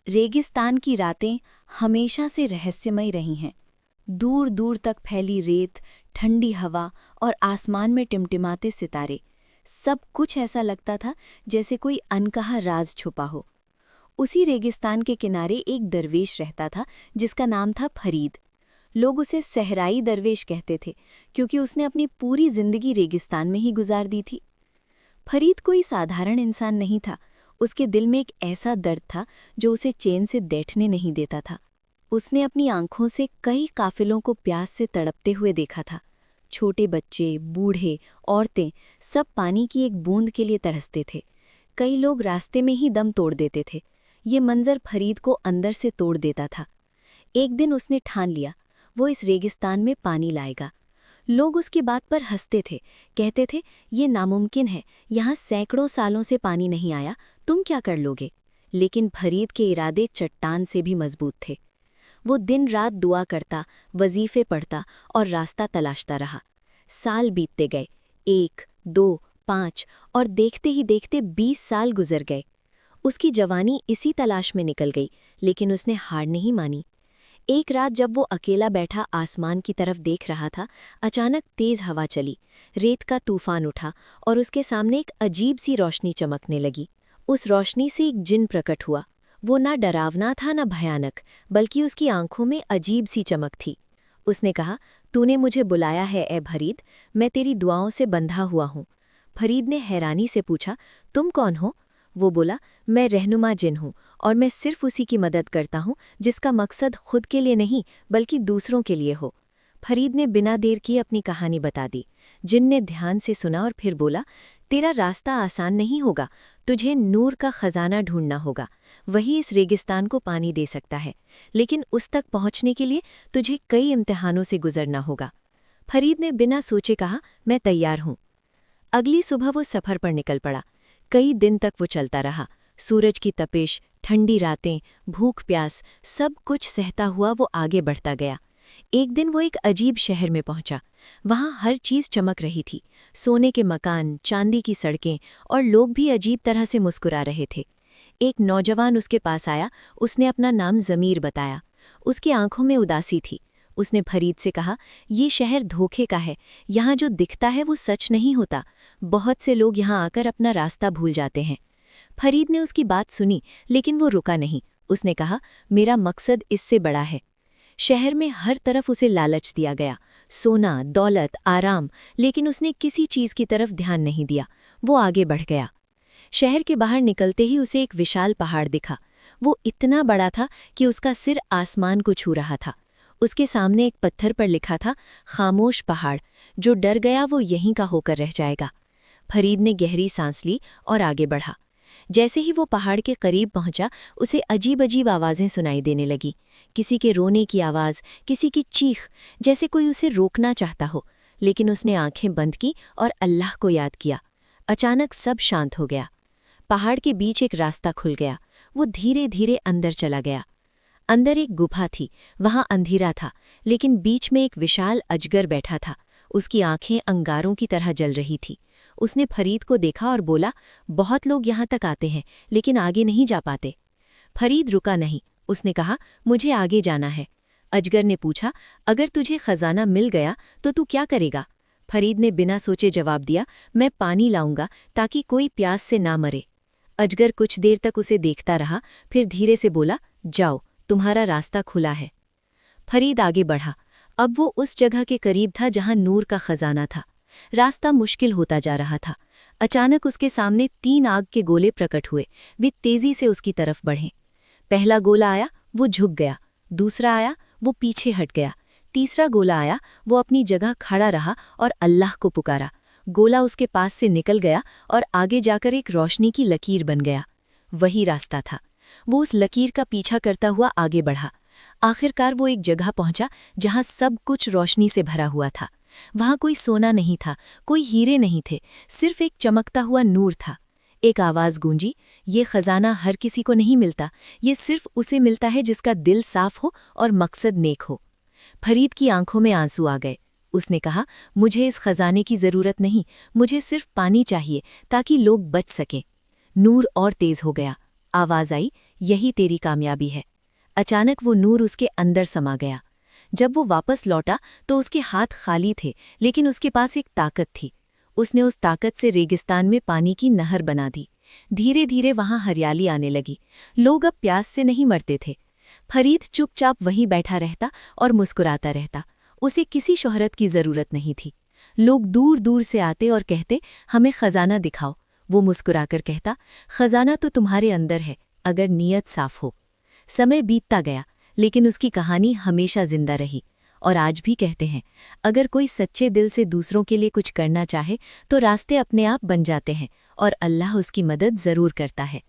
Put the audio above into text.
रेगिस्तान की रातें हमेशा से रहस्यमय रही हैं। दूर दूर तक फैली रेत, ठंडी हवा और आसमान में टिमटिमाते सितारे, सब कुछ ऐसा लगता था जैसे कोई अनकहा राज छुपा हो। उसी रेगिस्तान के किनारे एक दरवेश रहता था जिसका नाम था फरीद। लोग उसे सहराई दरवेश कहते थे क्योंकि उसने अपनी पूरी जिंदगी रेगिस्तान में ही गुजार दी थी। फरीद कोई साधारण इंसान नहीं था। उसके दिल में एक ऐसा दर्द था जो उसे चैन से बैठने नहीं देता था। उसने अपनी आंखों से कई काफिलों को प्यास से तड़पते हुए देखा था। छोटे बच्चे, बूढ़े, औरतें, सब पानी की एक बूंद के लिए तरसते थे। कई लोग रास्ते में ही दम तोड़ देते थे। ये मंजर फरीद को अंदर से तोड़ देता था। एक दिन उसने ठान लिया, वो इस रेगिस्तान में पानी लाएगा। लोग उसकी बात पर हंसते थे, कहते थे ये नामुमकिन है, यहाँ सैकड़ों सालों से पानी नहीं आया, तुम क्या कर लोगे। लेकिन फरीद के इरादे चट्टान से भी मजबूत थे। वो दिन रात दुआ करता, वजीफे पढ़ता और रास्ता तलाशता रहा। साल बीतते गए, 1, 2, 5 और देखते ही देखते 20 साल गुजर गए। उसकी जवानी इसी तलाश में निकल गई, लेकिन उसने हार नहीं मानी। एक रात जब वो अकेला बैठा आसमान की तरफ देख रहा था, अचानक तेज हवा चली, रेत का तूफान उठा और उसके सामने एक अजीब सी रोशनी चमकने लगी। उस रोशनी से एक जिन प्रकट हुआ। वो ना डरावना था ना भयानक, बल्कि उसकी आंखों में अजीब सी चमक थी। उसने कहा, तूने मुझे बुलाया है ए फरीद, मैं तेरी दुआओं से बंधा हुआ हूँ। फरीद ने हैरानी से पूछा, तुम कौन हो? वो बोला, मैं रहनुमा जिन हूँ और मैं सिर्फ उसी की मदद करता हूँ जिसका मकसद खुद के लिए नहीं बल्कि दूसरों के लिए हो। फरीद ने बिना देर किए अपनी कहानी बता दी। जिन ने ध्यान से सुना और फिर बोला, तेरा रास्ता आसान नहीं होगा, तुझे नूर का खजाना ढूंढना होगा। वही इस रेगिस्तान को पानी दे सकता है, लेकिन उस तक पहुंचने के लिए तुझे कई इम्तिहानों से गुजरना होगा। फरीद ने बिना सोचे कहा, मैं तैयार हूँ। अगली सुबह वो सफ़र पर निकल पड़ा। कई दिन तक वो चलता रहा। सूरज की तपिश, ठंडी रातें, भूख प्यास, सब कुछ सहता हुआ वो आगे बढ़ता गया। एक दिन वो एक अजीब शहर में पहुंचा। वहां हर चीज़ चमक रही थी, सोने के मकान, चांदी की सड़कें और लोग भी अजीब तरह से मुस्कुरा रहे थे। एक नौजवान उसके पास आया, उसने अपना नाम ज़मीर बताया। उसकी आंखों में उदासी थी। उसने फरीद से कहा, ये शहर धोखे का है, यहाँ जो दिखता है वो सच नहीं होता। बहुत से लोग यहाँ आकर अपना रास्ता भूल जाते हैं। फरीद ने उसकी बात सुनी, लेकिन वो रुका नहीं। उसने कहा, मेरा मकसद इससे बड़ा है। शहर में हर तरफ उसे लालच दिया गया, सोना, दौलत, आराम, लेकिन उसने किसी चीज़ की तरफ ध्यान नहीं दिया। वो आगे बढ़ गया। शहर के बाहर निकलते ही उसे एक विशाल पहाड़ दिखा। वो इतना बड़ा था कि उसका सिर आसमान को छू रहा था। उसके सामने एक पत्थर पर लिखा था, खामोश पहाड़, जो डर गया वो यहीं का होकर रह जाएगा। फरीद ने गहरी सांस ली और आगे बढ़ा। जैसे ही वो पहाड़ के करीब पहुंचा, उसे अजीब अजीब आवाज़ें सुनाई देने लगी। किसी के रोने की आवाज़, किसी की चीख, जैसे कोई उसे रोकना चाहता हो। लेकिन उसने आंखें बंद की और अल्लाह को याद किया। अचानक सब शांत हो गया। पहाड़ के बीच एक रास्ता खुल गया। वो धीरे धीरे अंदर चला गया। अंदर एक गुफा थी। वहां अंधेरा था, लेकिन बीच में एक विशाल अजगर बैठा था। उसकी आंखें अंगारों की तरह जल रही थी। उसने फरीद को देखा और बोला, बहुत लोग यहाँ तक आते हैं, लेकिन आगे नहीं जा पाते। फरीद रुका नहीं। उसने कहा, मुझे आगे जाना है। अजगर ने पूछा, अगर तुझे खजाना मिल गया तो तू क्या करेगा? फरीद ने बिना सोचे जवाब दिया, मैं पानी लाऊंगा ताकि कोई प्यास से ना मरे। अजगर कुछ देर तक उसे देखता रहा, फिर धीरे से बोला, जाओ, तुम्हारा रास्ता खुला है। फरीद आगे बढ़ा। अब वो उस जगह के करीब था जहां नूर का खजाना था। रास्ता मुश्किल होता जा रहा था। अचानक उसके सामने 3 आग के गोले प्रकट हुए। वे तेजी से उसकी तरफ बढ़े। पहला गोला आया, वो झुक गया। दूसरा आया, वो पीछे हट गया। तीसरा गोला आया, वो अपनी जगह खड़ा रहा और अल्लाह को पुकारा। गोला उसके पास से निकल गया और आगे जाकर एक रोशनी की लकीर बन गया। वही रास्ता था। वो उस लकीर का पीछा करता हुआ आगे बढ़ा। आखिरकार वो एक जगह पहुंचा जहां सब कुछ रोशनी से भरा हुआ था। वहां कोई सोना नहीं था, कोई हीरे नहीं थे, सिर्फ एक चमकता हुआ नूर था। एक आवाज गूंजी, ये खजाना हर किसी को नहीं मिलता, ये सिर्फ उसे मिलता है जिसका दिल साफ हो और मकसद नेक हो। फरीद की आंखों में आंसू आ गए। उसने कहा, मुझे इस खजाने की जरूरत नहीं, मुझे सिर्फ पानी चाहिए ताकि लोग बच सकें। नूर और तेज हो गया। आवाज आई, यही तेरी कामयाबी है। अचानक वो नूर उसके अंदर समा गया। जब वो वापस लौटा तो उसके हाथ खाली थे, लेकिन उसके पास एक ताकत थी। उसने उस ताकत से रेगिस्तान में पानी की नहर बना दी। धीरे धीरे वहां हरियाली आने लगी। लोग अब प्यास से नहीं मरते थे। फरीद चुपचाप वहीं बैठा रहता और मुस्कुराता रहता। उसे किसी शोहरत की जरूरत नहीं थी। लोग दूर दूर से आते और कहते, हमें खजाना दिखाओ। वो मुस्कुराकर कहता, खजाना तो तुम्हारे अंदर है, अगर नीयत साफ हो। समय बीतता गया, लेकिन उसकी कहानी हमेशा जिंदा रही। और आज भी कहते हैं, अगर कोई सच्चे दिल से दूसरों के लिए कुछ करना चाहे तो रास्ते अपने आप बन जाते हैं और अल्लाह उसकी मदद जरूर करता है।